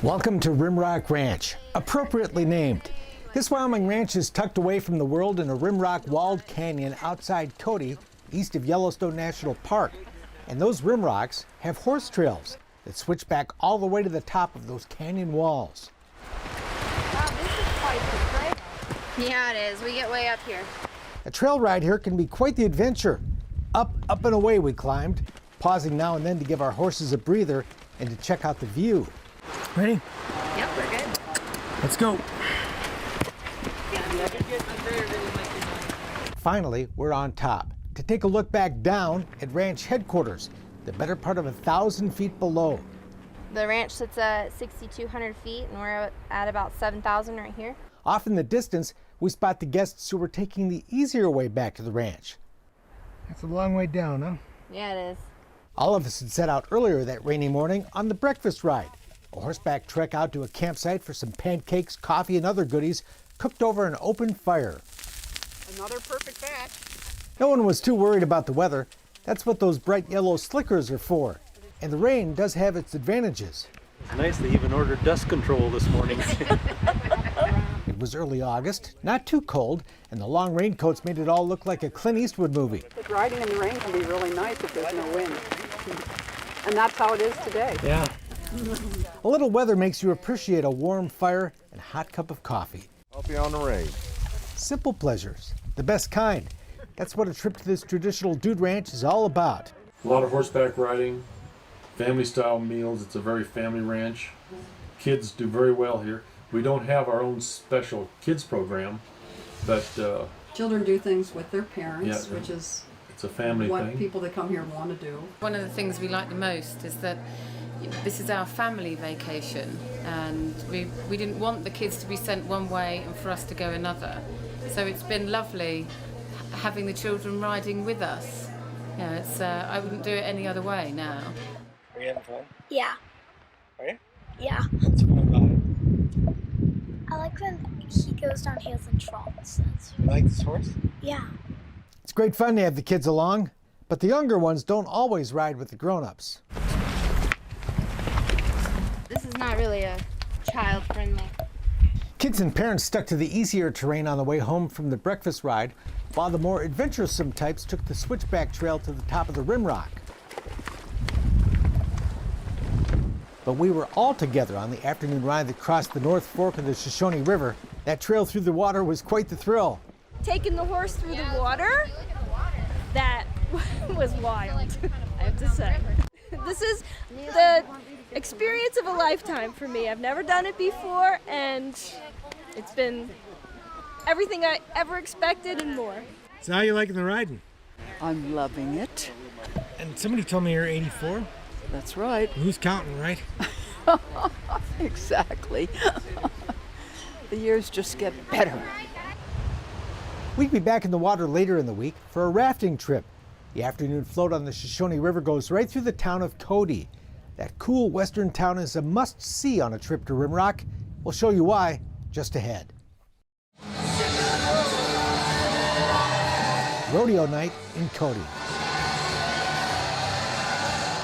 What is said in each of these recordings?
Welcome to Rimrock Ranch, appropriately named. This Wyoming ranch is tucked away from the world in a rimrock walled canyon outside Cody, east of Yellowstone National Park. And those rimrocks have horse trails that switch back all the way to the top of those canyon walls. Wow, this is quite the trail. Yeah, it is. We get way up here. A trail ride here can be quite the adventure. Up and away we climbed, pausing now and then to give our horses a breather and to check out the view. Ready? Yep, we're good. Let's go. Finally, we're on top to take a look back down at ranch headquarters, the better part of 1,000 feet below. The ranch sits at 6,200 feet, and we're at about 7,000 right here. Off in the distance, we spot the guests who were taking the easier way back to the ranch. That's a long way down, huh? Yeah, it is. All of us had set out earlier that rainy morning on the breakfast ride, a horseback trek out to a campsite for some pancakes, coffee, and other goodies cooked over an open fire. Another perfect batch. No one was too worried about the weather. That's what those bright yellow slickers are for. And the rain does have its advantages. It's nice they even ordered dust control this morning. It was early August, not too cold, and the long raincoats made it all look like a Clint Eastwood movie. But riding in the rain can be really nice if there's no wind. And that's how it is today. Yeah. A little weather makes you appreciate a warm fire and a hot cup of coffee. I'll be on the range. Simple pleasures, the best kind. That's what a trip to this traditional dude ranch is all about. A lot of horseback riding, family style meals. It's a very family ranch. Kids do very well here. We don't have our own special kids program, but Children do things with their parents, Yeah, which is it's a family what thing. people that come here want to do. One of the things we like the most is that this is our family vacation, and we didn't want the kids to be sent one way and for us to go another. So it's been lovely having the children riding with us. You know, it's I wouldn't do it any other way now. Are you having fun? Yeah. Are you? Yeah. It's fun about it. I like when he goes down hills and trots. You like this horse? Yeah. It's great fun to have the kids along, but the younger ones don't always ride with the grown-ups. This is not really a child-friendly. Kids and parents stuck to the easier terrain on the way home from the breakfast ride, while the more adventuresome types took the switchback trail to the top of the Rimrock. But we were all together on the afternoon ride that crossed the North Fork of the Shoshone River. That trail through the water was quite the thrill. Taking the horse through the water, that was wild, I have to say. This is the experience of a lifetime for me. I've never done it before, and it's been everything I ever expected and more. So how are you liking the riding? I'm loving it. And somebody told me you're 84. That's right. Who's counting, right? Exactly. The years just get better. We'd be back in the water later in the week for a rafting trip. The afternoon float on the Shoshone River goes right through the town of Cody. That cool western town is a must-see on a trip to Rimrock. We'll show you why just ahead. Rodeo night in Cody.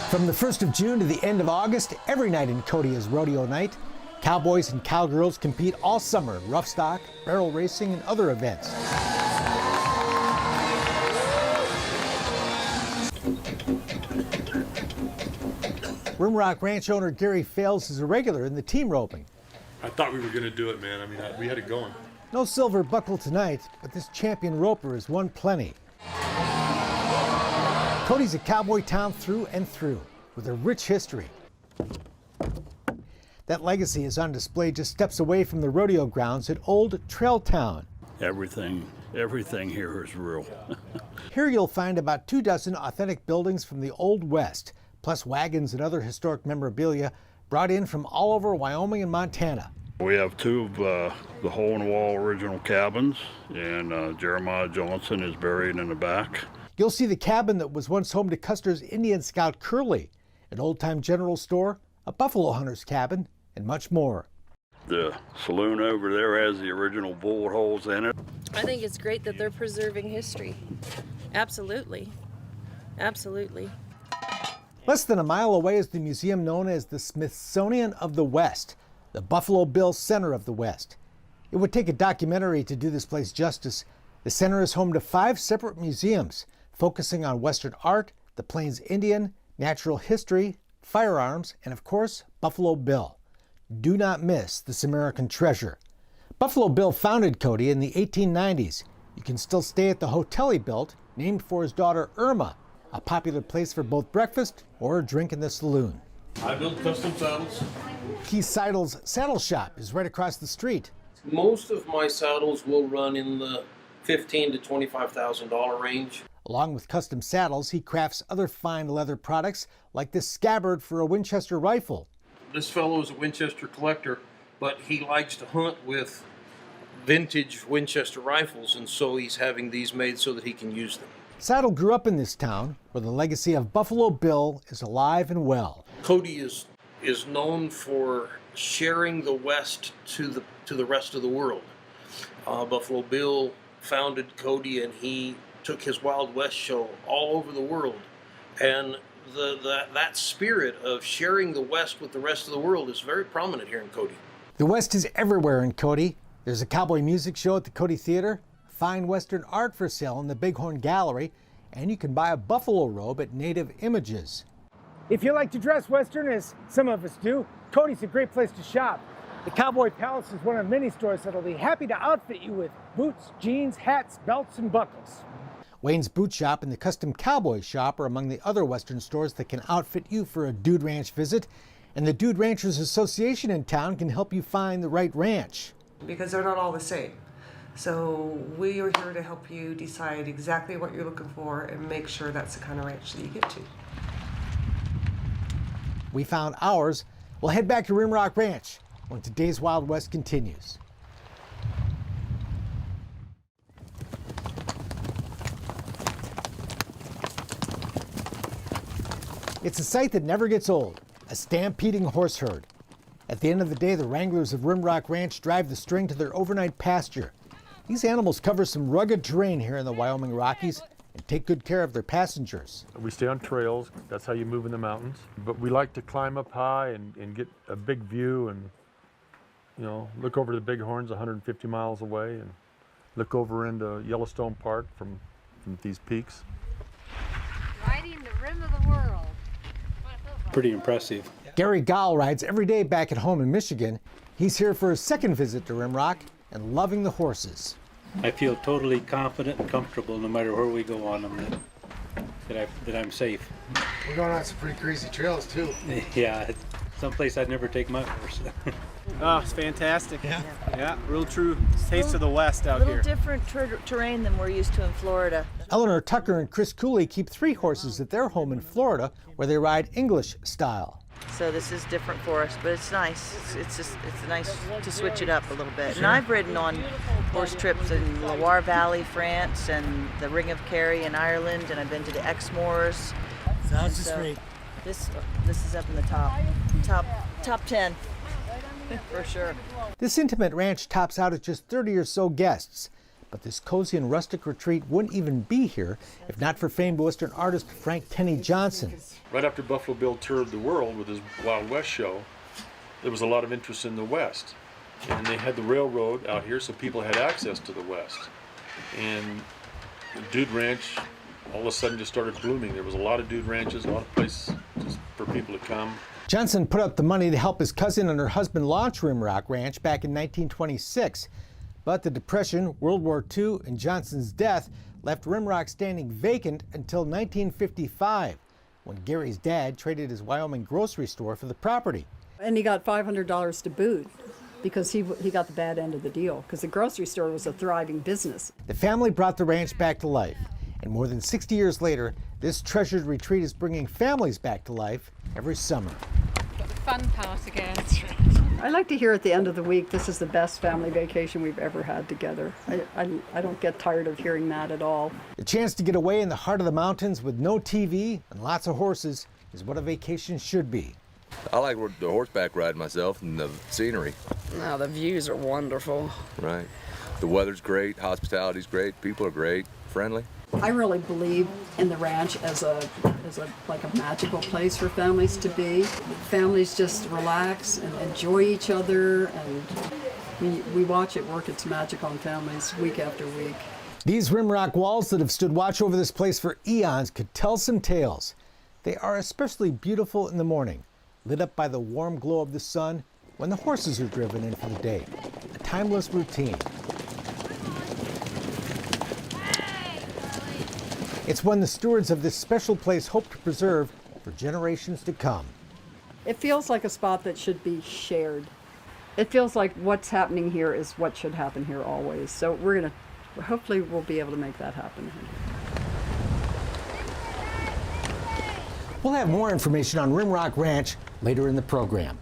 From the 1st of June to the end of August, every night in Cody is rodeo night. Cowboys and cowgirls compete all summer in rough stock, barrel racing, and other events. Rimrock ranch owner Gary Fales is a regular in the team roping. I thought we were going to do it, man. I mean, we had it going. No silver buckle tonight, but this champion roper has won plenty. Cody's a cowboy town through and through, with a rich history. That legacy is on display just steps away from the rodeo grounds at Old Trail Town. Everything here is real. Here you'll find about 24 authentic buildings from the Old West, plus wagons and other historic memorabilia brought in from all over Wyoming and Montana. We have two of the hole-in-the-wall original cabins, and Jeremiah Johnson is buried in the back. You'll see the cabin that was once home to Custer's Indian Scout Curly, an old-time general store, a buffalo hunter's cabin, and much more. The saloon over there has the original bullet holes in it. I think it's great that they're preserving history. Absolutely. Absolutely. Less than a mile away is the museum known as the Smithsonian of the West, the Buffalo Bill Center of the West. It would take a documentary to do this place justice. The center is home to 5 separate museums focusing on Western art, the Plains Indian, natural history, firearms, and of course, Buffalo Bill. Do not miss this American treasure. Buffalo Bill founded Cody in the 1890s. You can still stay at the hotel he built, named for his daughter Irma, a popular place for both breakfast or a drink in the saloon. I build custom saddles. Keith Seidel's saddle shop is right across the street. Most of my saddles will run in the $15,000 to $25,000 range. Along with custom saddles, he crafts other fine leather products like this scabbard for a Winchester rifle. This fellow is a Winchester collector, but he likes to hunt with vintage Winchester rifles, and so he's having these made so that he can use them. Seidel grew up in this town where the legacy of Buffalo Bill is alive and well. Cody is known for sharing the West to the rest of the world. Buffalo Bill founded Cody, and he took his Wild West show all over the world. And that spirit of sharing the West with the rest of the world is very prominent here in Cody. The West is everywhere in Cody. There's a cowboy music show at the Cody Theater, fine Western art for sale in the Bighorn Gallery, and you can buy a buffalo robe at Native Images. If you like to dress Western, as some of us do, Cody's a great place to shop. The Cowboy Palace is one of many stores that'll be happy to outfit you with boots, jeans, hats, belts, and buckles. Wayne's Boot Shop and the Custom Cowboy Shop are among the other Western stores that can outfit you for a Dude Ranch visit, and the Dude Ranchers Association in town can help you find the right ranch. Because they're not all the same. So we are here to help you decide exactly what you're looking for and make sure that's the kind of ranch that you get to. We found ours. We'll head back to Rimrock Ranch when today's Wild West continues. It's a sight that never gets old, a stampeding horse herd. At the end of the day, the wranglers of Rimrock Ranch drive the string to their overnight pasture. These animals cover some rugged terrain here in the Wyoming Rockies and take good care of their passengers. We stay on trails, that's how you move in the mountains. But we like to climb up high and get a big view and, you know, look over the Bighorns 150 miles away and look over into Yellowstone Park from these peaks. Riding the rim of the world. Pretty impressive. Gary Gall rides every day back at home in Michigan. He's here for his second visit to Rimrock and loving the horses. I feel totally confident and comfortable no matter where we go on them that I'm safe. We're going on some pretty crazy trails too. Yeah, it's someplace I'd never take my horse. Oh, it's fantastic. Yeah, real true taste Well, of the West out here. here. A little different terrain than we're used to in Florida. Eleanor Tucker and Chris Cooley keep 3 horses at their home in Florida where they ride English style. So this is different for us, but it's nice. It's nice to switch it up a little bit. And I've ridden on horse trips in Loire Valley, France, and the Ring of Kerry in Ireland, and I've been to the Exmoors. Sounds just great. This is up in the top 10 for sure. This intimate ranch tops out at just 30 or so guests. But this cozy and rustic retreat wouldn't even be here if not for famed Western artist Frank Tenney Johnson. Right after Buffalo Bill toured the world with his Wild West show, there was a lot of interest in the West. And they had the railroad out here, so people had access to the West. And the Dude Ranch all of a sudden just started blooming. There was a lot of Dude Ranches, a lot of places just for people to come. Johnson put up the money to help his cousin and her husband launch Rimrock Ranch back in 1926. But the Depression, World War II, and Johnson's death left Rimrock standing vacant until 1955, when Gary's dad traded his Wyoming grocery store for the property. And he got $500 to boot because he got the bad end of the deal because the grocery store was a thriving business. The family brought the ranch back to life, and more than 60 years later, this treasured retreat is bringing families back to life every summer. Got the fun part again. I like to hear at the end of the week, this is the best family vacation we've ever had together. I don't get tired of hearing that at all. The chance to get away in the heart of the mountains with no TV and lots of horses is what a vacation should be. I like the horseback ride myself and the scenery. Now the views are wonderful. Right. The weather's great, hospitality's great, people are great, friendly. I really believe in the ranch as a like a magical place for families to be. Families just relax and enjoy each other, and we watch it work its magic on families week after week. These Rimrock walls that have stood watch over this place for eons could tell some tales. They are especially beautiful in the morning, lit up by the warm glow of the sun when the horses are driven in for the day. A timeless routine. It's one the stewards of this special place hope to preserve for generations to come. It feels like a spot that should be shared. It feels like what's happening here is what should happen here always. So hopefully we'll be able to make that happen. We'll have more information on Rimrock Ranch later in the program.